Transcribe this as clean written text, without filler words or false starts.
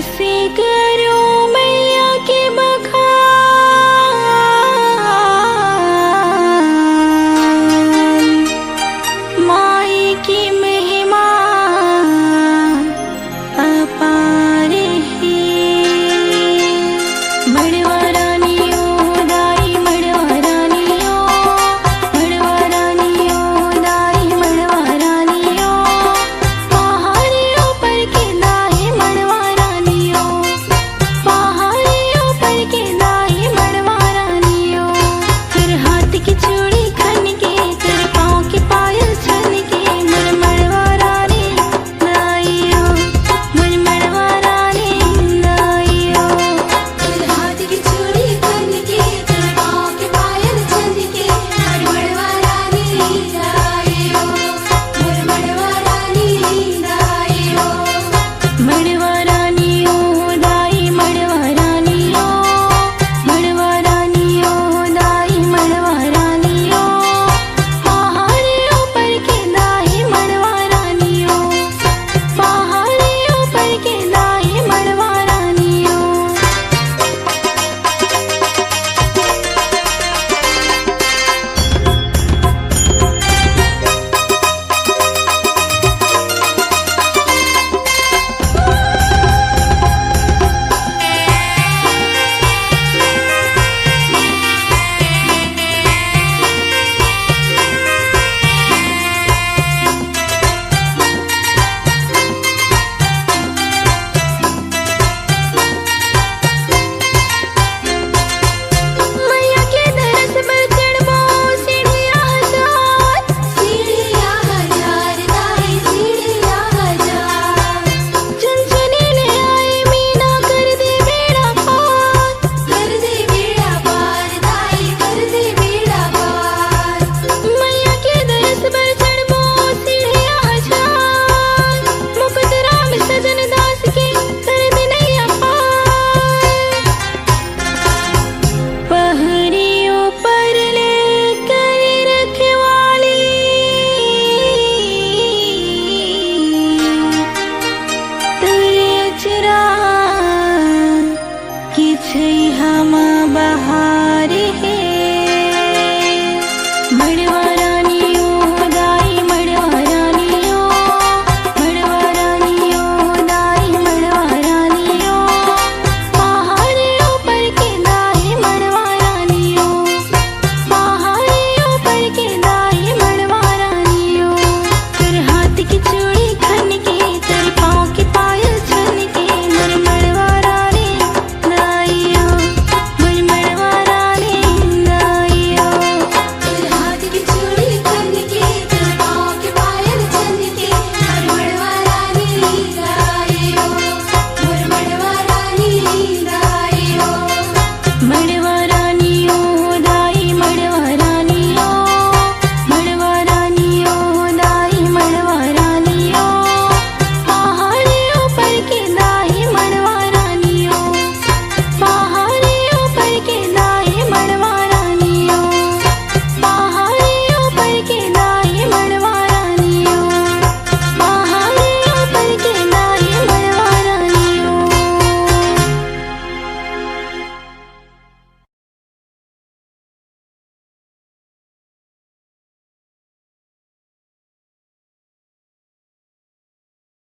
कैसे करूं मैया के बखान, माई की महिमा अपार है। मड़वा रानियो दाई मड़वा रानियो, मड़वा रानियो दाई मड़वा रानियो, पहाड़ियों पर के दाई मड़वा रानियो, पहाड़ियों पर के दाई मड़वा रानियो। तेरे हाथ की चूड़ी खन के, तेरे पाँव की पायल छन के, मन मड़वा रानी दाइयो, मन मड़वा रानी दाइयो। तेरे हाथ की चूड़ी खन के, तेरे पाँव के पायल छन के, मन मड़वा रानी दाइयो, मन मड़वा रानी दाइयो। मड़वा रानियो दाई मड़वा रानियो, मड़वा रानियो दाई मड़वा रानियो, पहाड़ियों पर के दाई मड़वा रानियो, पहाड़ियों पर के दाई मड़वा रानियो। मैया के दरस पर चढ़बो सीढ़िया हजार, सीढ़िया हजार दाई सीढ़िया हजार, चुनचुनी ले आए मीना कर दे बेड़ा पार, कर दे बेड़ा पार दाई कर दे बेड़ा पार। मैया के दरस पर चढ़बो सीढ़िया हजार, मुकुट राम सजन दास के कर दे नैया पार। पहरियों पर लेकर रखवाली, तेरे अचरा कि छै हम बहा